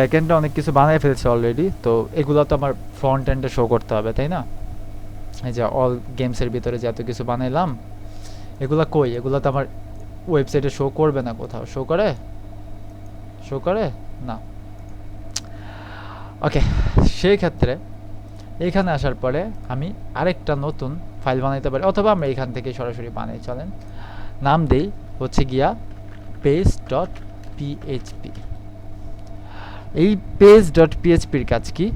ব্যাকএন্ডে অনেক কিছু বানাই ফেলছে অলরেডি, তো এগুলো তো আমার ফ্রন্ট এন্ডে শো করতে হবে, তাই না? এই যে অল গেমসের ভিতরে যে এত কিছু বানাইলাম, এগুলা কই? এগুলো তো আমার ওয়েবসাইটে শো করবে না। কোথাও শো করে? শো করে না। ওকে, সেই ক্ষেত্রে এইখানে আসার পরে আমি আরেকটা নতুন ফাইল বানাইতে পারি, অথবা আমরা এখান থেকে সরাসরি বানাই। চলেন নাম দেই হচ্ছে গিয়া পেজ ডট পিএইচপি। এই পেজ ডট পিএইচপির কাজ কি?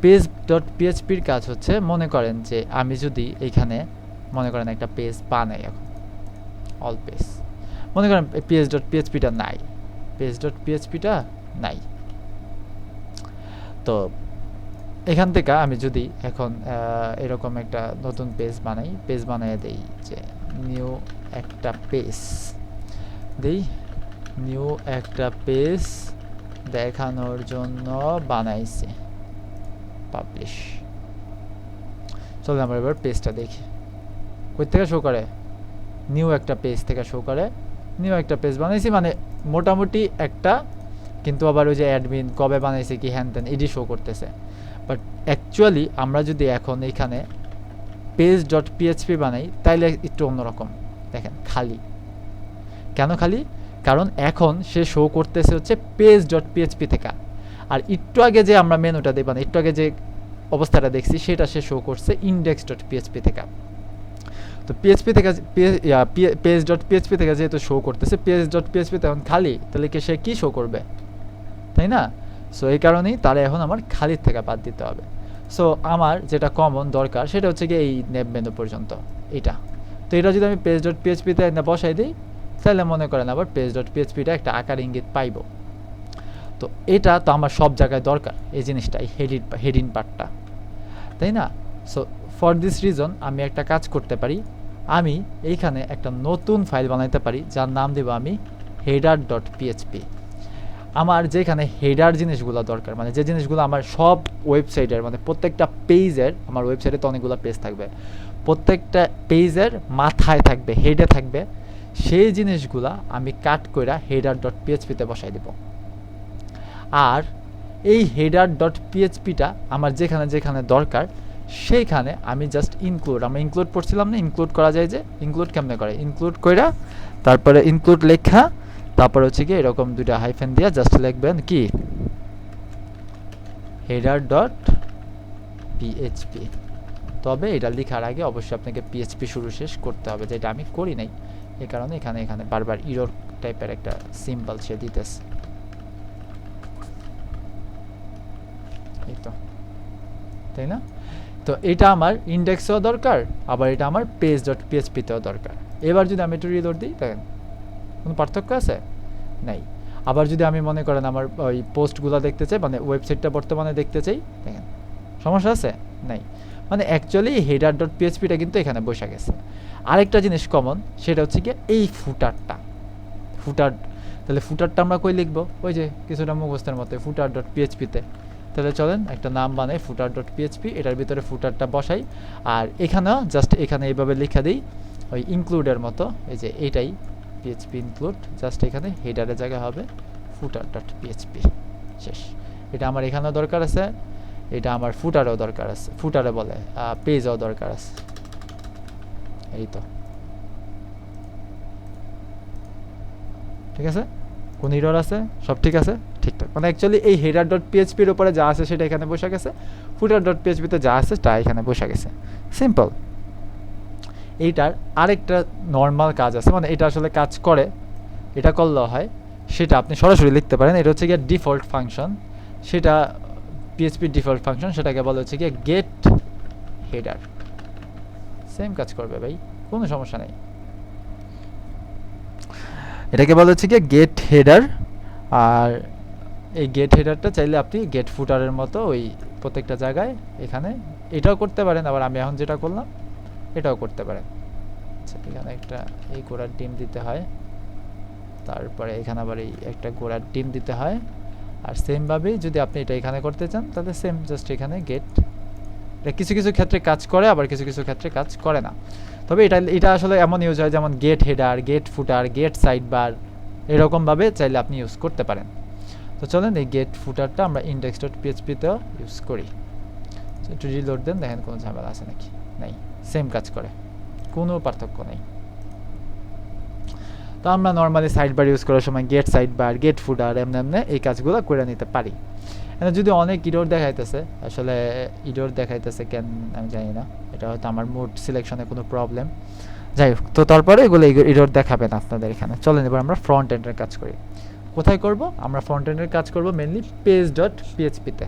পেজ ডট পিএইচপির কাজ হচ্ছে, মনে করেন যে আমি যদি এইখানে মনে করেন একটা পেজ বানাই, এখন অল পেজ, মনে করেন পেজ ডট পিএইচপিটা নাই, পেজ ডট পিএইচপিটা নাই। তো এখান থেকে আমি যদি এখন এরকম একটা নতুন পেজ বানাই, পেজ বানিয়ে দেই যে নিউ একটা পেজ দেই, নিউ একটা পেজ দেখানোর জন্য বানাইছি, পাবলিশ। চলো আমরা এবার পেজটা দেখি কই থেকে শো করে। নিউ একটা পেজ থেকে শো করে। নিউ একটা পেজ বানাইছি মানে মোটামুটি একটা, কিন্তু আবার ওই যে অ্যাডমিন কবে বানাইছে কি হ্যান ত্যান এডি শো করতেছে। বাট অ্যাকচুয়ালি আমরা যদি এখন এইখানে পেজ ডট পিএইচপি বানাই তাইলে একটু অন্যরকম। দেখেন খালি, কেন খালি? কারণ এখন সে শো করতেছে হচ্ছে পেজ ডট পিএইচপি থেকে, আর একটু আগে যে আমরা মেনুটা দেখব না, একটু আগে যে অবস্থাটা দেখছি সেটা সে শো করছে ইন্ডেক্স ডট পিএইচপি থেকে। তো পিএইচপি থেকে পেজ ডট পিএইচপি থেকে যেহেতু শো করতেছে পেজ ডট পিএইচপি তখন খালি, তাহলে কি সে কি শো করবে, তাই না? সো এই কারণেই তারা এখন আমার খালির থেকে বাদ দিতে হবে। সো আমার যেটা কমন দরকার সেটা হচ্ছে কি এই নেম মেনু পর্যন্ত এটা। তো এটা যদি আমি পেজ ডট পিএইচপিতে বসাই দিই তাহলে মনে করেন আবার পেজ ডট পিএইচপিটা একটা আকার ইঙ্গিত পাইব। তো এটা তো আমার সব জায়গায় দরকার, এই জিনিসটা, এই হেডিং পার্টটা, তাই না? সো ফর দিস রিজন আমি একটা কাজ করতে পারি, আমি এইখানে একটা নতুন ফাইল বানাইতে পারি যার নাম দেব আমি হেডার ডট পিএইচপি। আমার যেখানে হেডার জিনিসগুলো দরকার, মানে যে জিনিসগুলো আমার সব ওয়েবসাইটের, মানে প্রত্যেকটা পেজের, আমার ওয়েবসাইটে তো অনেকগুলো পেজ থাকবে, প্রত্যেকটা পেজের মাথায় থাকবে, হেডে থাকবে, সেই জিনিসগুলা আমি কাট করে হেডার ডট পিএইচপিতে বসাই দেব। আর এই হেডার ডট পিএইচপিটা আমার যেখানে যেখানে দরকার সেইখানে আমি জাস্ট ইনক্লুড, আমরা ইনক্লুড পড়ছিলাম না, ইনক্লুড করা যায় যে, ইনক্লুড কেমনে করে, ইনক্লুড কইরা তারপরে ইনক্লুড লেখা, তারপর হচ্ছে কি এরকম দুইটা হাইফেন দিয়া জাস্ট লিখবেন কি হেডার ডট পিএইচপি। তবে এটা লেখার আগে অবশ্যই আপনাকে পিএইচপি শুরু শেষ করতে হবে, যেটা আমি করি নাই, এই কারণে এখানে এখানে বারবার ইরর টাইপের একটা সিম্বল সে দিতেছে। এই তো, তাই না? তো এটা আমার ইন্ডেক্সেও দরকার, আবার এটা আমার পেজ ডট পিএইচপিতেও দরকার। এবার যদি আমি একটু রিলোড দিই, দেখেন কোনো পার্থক্য আছে? নাই। আবার যদি আমি মনে করেন আমার ওই পোস্টগুলো দেখতে চাই, মানে ওয়েবসাইটটা বর্তমানে দেখতে চাই, দেখেন সমস্যা আছে? নাই। মানে অ্যাকচুয়ালি হেডার ডট পিএইচপিটা কিন্তু এখানে বসে গেছে। আরেকটা জিনিস কমন, সেটা হচ্ছে কি এই ফুটারটা, ফুটার। তাহলে ফুটারটা আমরা কই লিখবো? ওই যে কিছুটা মুখস্থের মতো ফুটার ডট পিএইচপিতে। তাহলে চলেন একটা নাম বানাই ফুটার ডট পিএইচপি, এটার ভিতরে ফুটারটা বসাই, আর এখানেও জাস্ট এখানে এইভাবে লিখে দিই ওই ইনক্লুডের মতো, এই যে এইটাই পিএইচপি ইনক্লুড, জাস্ট এখানে হেডারের জায়গা হবে ফুটার ডট পিএইচপি, শেষ। এটা আমার এখানেও দরকার আছে, এটা আমার ফুটারেও দরকার আছে, ফুটারে বলে পেজও দরকার আছে। এই তো, ঠিক আছে? কোন এরর আছে? সব ঠিক আছে, ঠিকঠাক। মানে অ্যাকচুয়ালি এই হেডার ডট পিএইচপির উপরে যা আছে সেটা এখানে বসে গেছে, ফুটার ডট পিএইচপিতে যা আছে তা এখানে বসে গেছে, সিম্পল। এইটার আরেকটা নর্মাল কাজ আছে, মানে এটা আসলে কাজ করে, এটা করলেও হয়, সেটা আপনি সরাসরি লিখতে পারেন। এটা হচ্ছে গিয়ে ডিফল্ট ফাংশন, সেটা পিএইচপির ডিফল্ট ফাংশন, সেটাকে বলা হচ্ছে গিয়ে গেট হেডার। সেম কাজ করবে ভাই, কোনো সমস্যা নেই। এটাকে বলা হচ্ছে গিয়ে গেট হেডার, আর এই গেট হেডারটা চাইলে আপনি গেট ফুটারের মতো ওই প্রত্যেকটা জায়গায় এখানে এটাও করতে পারেন, আবার আমি এখন যেটা করলাম এটাও করতে পারেন। আচ্ছা, এখানে একটা এই গোড়ার ডিম দিতে হয়, তারপরে এখানে আবার এই একটা গোড়ার ডিম দিতে হয়, আর সেমভাবেই যদি আপনি এটা এখানে করতে চান তাহলে সেম জাস্ট এখানে গেট। এটা কিছু কিছু ক্ষেত্রে কাজ করে, আবার কিছু কিছু ক্ষেত্রে কাজ করে না। তবে এটা আসলে এমন ইউজ হয় যেমন গেট হেডার, গেট ফুটার, গেট সাইড বার, এরকমভাবে চাইলে আপনি ইউজ করতে পারেন। তো চলেন এই গেট ফুটারটা আমরা ইন্ডেক্স ডট পিএইচপিতে ইউজ করি। একটু রিলোড দেন, দেখেন কোনো ঝামেলা আছে নাকি, নাই, সেম কাজ করে, কোনো পার্থক্য নেই। তো আমরা নর্মালি সাইড বার ইউজ করার সময় গেট সাইড বার, গেট ফুটার এমনি এমনি এই কাজগুলো করে নিতে পারি। যদি অনেক ইরর দেখাইতেছে, আসলে ইরর দেখাইতেছে কেন আমি জানি না, এটা হয়তো আমার মোড সিলেকশনে কোনো প্রবলেম, যাই হোক। তো তারপরে এগুলো ইরর দেখাবে না আপনাদের এখানে। চলেন এবার আমরা ফ্রন্ট এন্ডের কাজ করি। কোথায় করব? আমরা ফ্রন্ট এন্ডের কাজ করব মেনলি পেজ ডট পিএইচপিতে।